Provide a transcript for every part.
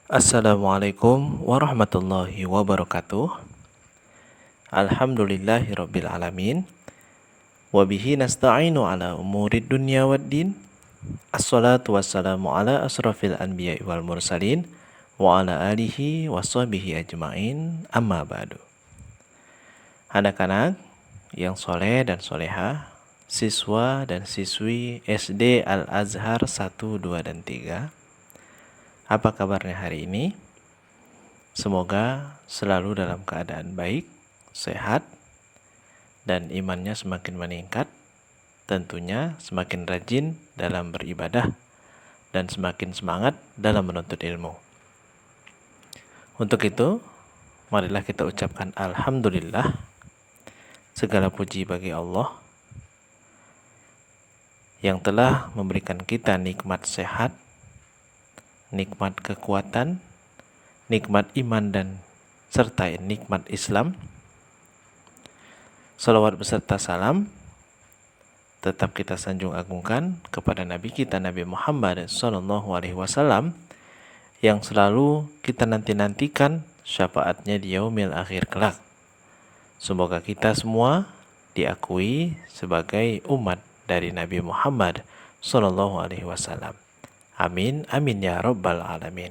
Assalamualaikum warahmatullahi wabarakatuh. Alhamdulillahirabbil alamin. Wabihi nasta'inu ala umurid dunya waddin. Assalatu wassalamu ala asrafil anbiya'i wal mursalin wa ala alihi washabihi ajmain. Amma ba'du. Anak-anak yang soleh dan soleha, siswa dan siswi SD Al-Azhar 1, 2, dan 3. Apa kabarnya hari ini? Semoga selalu dalam keadaan baik, sehat, dan imannya semakin meningkat. Tentunya semakin rajin dalam beribadah dan semakin semangat dalam menuntut ilmu. Untuk itu, marilah kita ucapkan Alhamdulillah. Segala puji bagi Allah yang telah memberikan kita nikmat sehat, nikmat kekuatan, nikmat iman, dan serta nikmat Islam. Salawat beserta salam tetap kita sanjung agungkan kepada Nabi kita Nabi Muhammad SAW yang selalu kita nanti-nantikan syafaatnya di yaumil akhir kelak. Semoga kita semua diakui sebagai umat dari Nabi Muhammad SAW. Amin, amin ya rabbal alamin.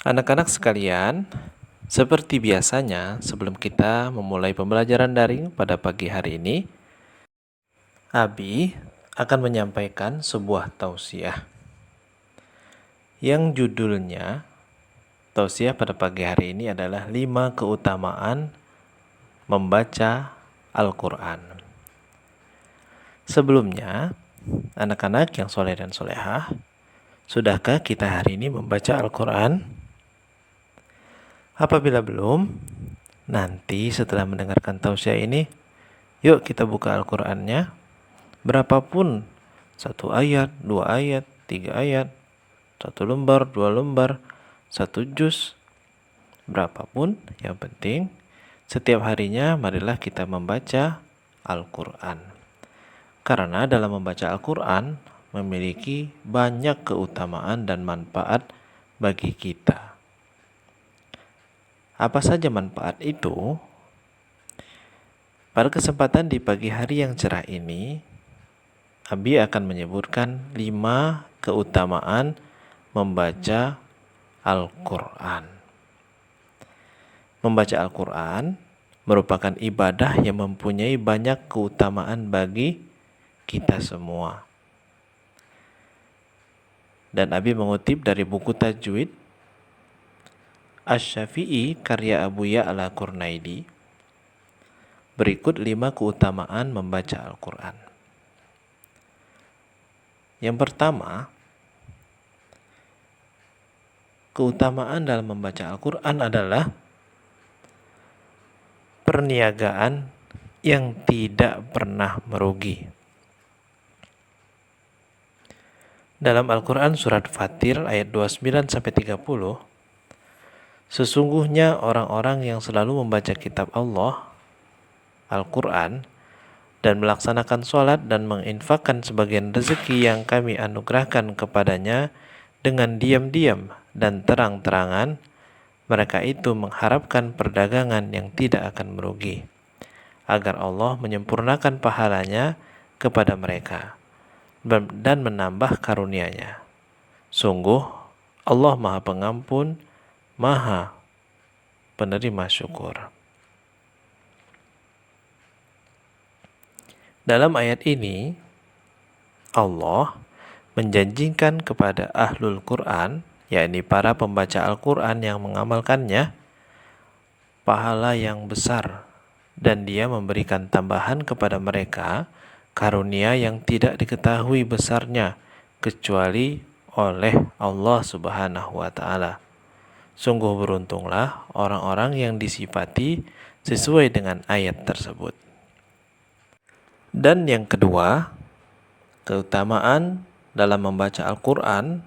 Anak-anak sekalian, seperti biasanya sebelum kita memulai pembelajaran daring pada pagi hari ini, Abi akan menyampaikan sebuah tausiah yang judulnya tausiah pada pagi hari ini adalah 5 keutamaan membaca Al-Quran. Sebelumnya, anak-anak yang soleh dan solehah, sudahkah kita hari ini membaca Al-Quran? Apabila belum, nanti setelah mendengarkan tausiah ini, yuk kita buka Al-Qurannya. Berapapun, 1 ayat, 2 ayat, 3 ayat, 1 lembar, 2 lembar, 1 juz, berapapun, yang penting setiap harinya marilah kita membaca Al-Quran. Karena dalam membaca Al-Quran memiliki banyak keutamaan dan manfaat bagi kita. Apa saja manfaat itu? Pada kesempatan di pagi hari yang cerah ini, Abi akan menyebutkan 5 keutamaan membaca Al-Quran. Membaca Al-Quran merupakan ibadah yang mempunyai banyak keutamaan bagi kita semua. Dan Abi mengutip dari buku Tajwid Asy-Syafi'i karya Abu Ya'la Qurnaidi. Berikut 5 keutamaan membaca Al-Quran. Yang pertama, keutamaan dalam membaca Al-Quran adalah perniagaan yang tidak pernah merugi. Dalam Al-Quran surat Fatir ayat 29-30, sesungguhnya orang-orang yang selalu membaca kitab Allah, Al-Quran, dan melaksanakan sholat dan menginfakkan sebagian rezeki yang kami anugerahkan kepadanya dengan diam-diam dan terang-terangan, mereka itu mengharapkan perdagangan yang tidak akan merugi, agar Allah menyempurnakan pahalanya kepada mereka dan menambah karunia-Nya. Sungguh Allah Maha Pengampun, Maha Penerima Syukur. Dalam ayat ini, Allah menjanjikan kepada ahlul Quran, yakni para pembaca Al-Quran yang mengamalkannya, pahala yang besar, dan Dia memberikan tambahan kepada mereka karunia yang tidak diketahui besarnya kecuali oleh Allah Subhanahu wa Ta'ala. Sungguh beruntunglah orang-orang yang disifati sesuai dengan ayat tersebut. Dan yang kedua, keutamaan dalam membaca Al-Quran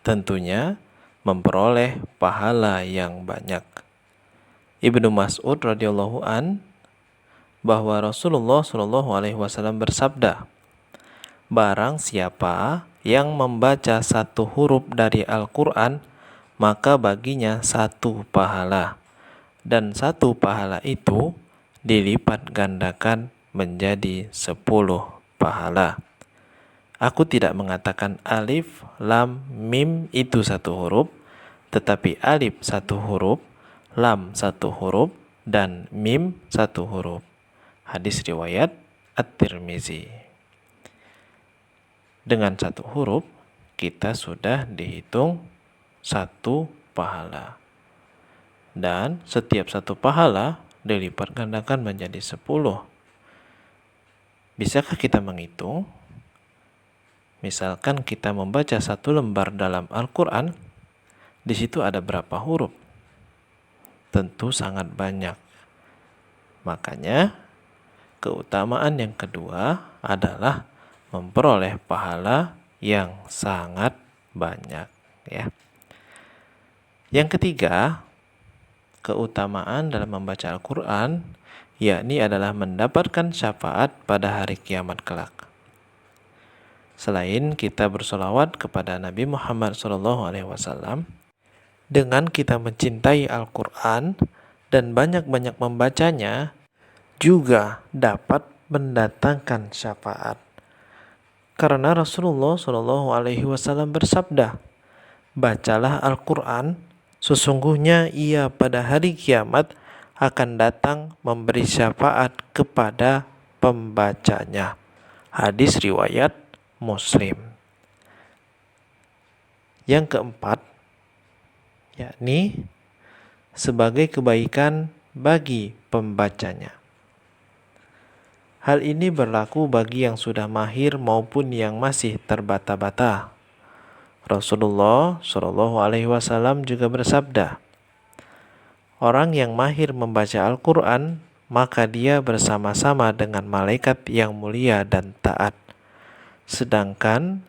tentunya memperoleh pahala yang banyak. Ibnu Mas'ud radhiyallahu an bahwa Rasulullah SAW bersabda, barang siapa yang membaca satu huruf dari Al-Quran, maka baginya satu pahala. Dan satu pahala itu dilipat gandakan menjadi 10 pahala. Aku tidak mengatakan alif, lam, mim itu satu huruf, tetapi alif satu huruf, lam satu huruf, dan mim satu huruf. Hadis riwayat At-Tirmizi. Dengan satu huruf, kita sudah dihitung satu pahala. Dan setiap satu pahala dilipat gandakan menjadi 10. Bisakah kita menghitung? Misalkan kita membaca satu lembar dalam Al-Quran, di situ ada berapa huruf? Tentu sangat banyak. Makanya, keutamaan yang kedua adalah memperoleh pahala yang sangat banyak, ya. Yang ketiga, keutamaan dalam membaca Al-Quran, yakni adalah mendapatkan syafaat pada hari kiamat kelak. Selain kita bersolawat kepada Nabi Muhammad SAW, dengan kita mencintai Al-Quran dan banyak-banyak membacanya, juga dapat mendatangkan syafaat. Karena Rasulullah SAW bersabda, bacalah Al-Quran, sesungguhnya ia pada hari kiamat akan datang memberi syafaat kepada pembacanya. Hadis riwayat Muslim. Yang keempat, yakni sebagai kebaikan bagi pembacanya. Hal ini berlaku bagi yang sudah mahir maupun yang masih terbata-bata. Rasulullah SAW juga bersabda, orang yang mahir membaca Al-Quran, maka dia bersama-sama dengan malaikat yang mulia dan taat. Sedangkan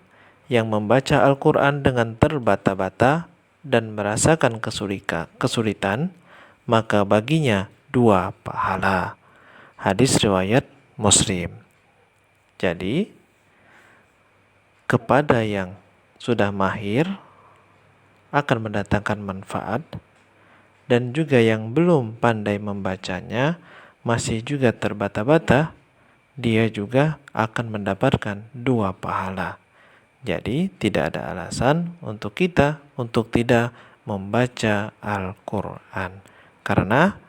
yang membaca Al-Quran dengan terbata-bata dan merasakan kesulitan, maka baginya 2 pahala. Hadis riwayat Muslim. Jadi, kepada yang sudah mahir akan mendatangkan manfaat, dan juga yang belum pandai membacanya, masih juga terbata-bata, dia juga akan mendapatkan 2 pahala. Jadi tidak ada alasan untuk kita untuk tidak membaca Al-Quran, karena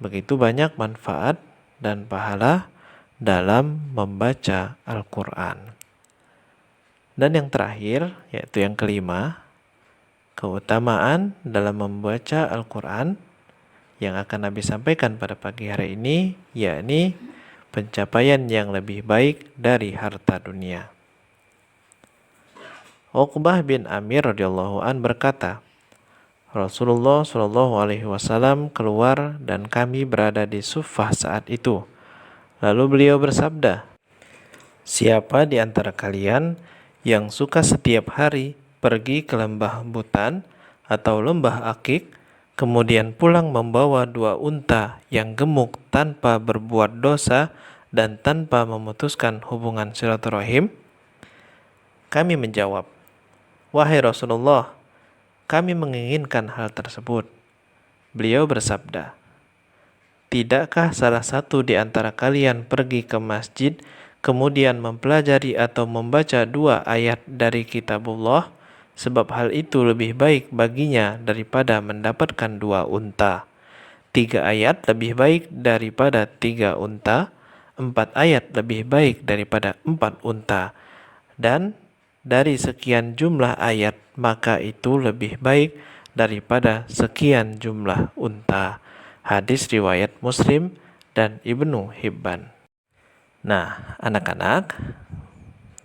begitu banyak manfaat dan pahala dalam membaca Al-Quran. Dan yang terakhir, yaitu yang kelima, keutamaan dalam membaca Al-Quran yang akan Nabi sampaikan pada pagi hari ini, yakni pencapaian yang lebih baik dari harta dunia. Uqbah bin Amir radhiyallahu an berkata, Rasulullah SAW keluar dan kami berada di Suffah saat itu. Lalu beliau bersabda, siapa di antara kalian yang suka setiap hari pergi ke lembah Butan atau lembah Akik, kemudian pulang membawa 2 unta yang gemuk tanpa berbuat dosa dan tanpa memutuskan hubungan silaturahim? Kami menjawab, wahai Rasulullah, kami menginginkan hal tersebut. Beliau bersabda, tidakkah salah satu di antara kalian pergi ke masjid, kemudian mempelajari atau membaca 2 ayat dari kitabullah, sebab hal itu lebih baik baginya daripada mendapatkan 2 unta. 3 ayat lebih baik daripada 3 unta, 4 ayat lebih baik daripada 4 unta, dan dari sekian jumlah ayat, maka itu lebih baik daripada sekian jumlah unta. Hadis riwayat Muslim dan Ibnu Hibban. Nah, anak-anak,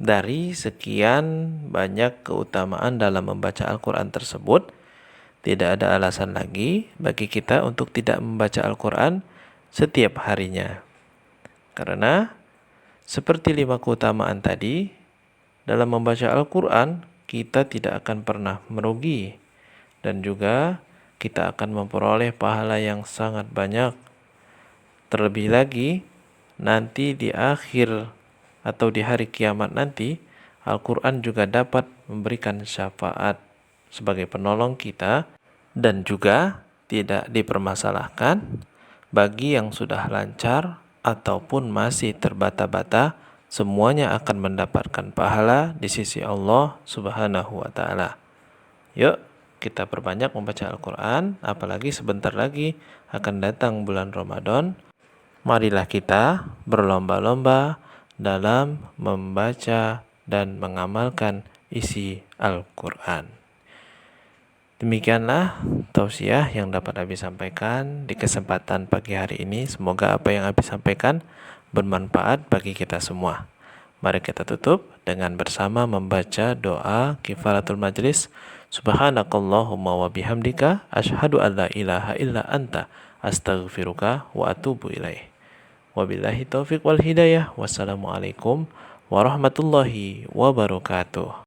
dari sekian banyak keutamaan dalam membaca Al-Quran tersebut, tidak ada alasan lagi bagi kita untuk tidak membaca Al-Quran setiap harinya. Karena seperti 5 keutamaan tadi, dalam membaca Al-Quran kita tidak akan pernah merugi, dan juga kita akan memperoleh pahala yang sangat banyak. Terlebih lagi nanti di akhir atau di hari kiamat nanti, Al-Quran juga dapat memberikan syafaat sebagai penolong kita dan juga tidak dipermasalahkan bagi yang sudah lancar ataupun masih terbata-bata, semuanya akan mendapatkan pahala di sisi Allah Subhanahu wa taala. Yuk, kita perbanyak membaca Al-Quran, apalagi sebentar lagi akan datang bulan Ramadan. Marilah kita berlomba-lomba dalam membaca dan mengamalkan isi Al-Quran. Demikianlah tausiah yang dapat Abi sampaikan di kesempatan pagi hari ini. Semoga apa yang Abi sampaikan bermanfaat bagi kita semua. Mari kita tutup dengan bersama membaca doa kifaratul majlis. Subhanakallahumma wa bihamdika asyhadu an la ilaha illa anta astaghfiruka wa atubu ilaih. Wabillahi taufiq wal hidayah. Wassalamualaikum warahmatullahi wabarakatuh.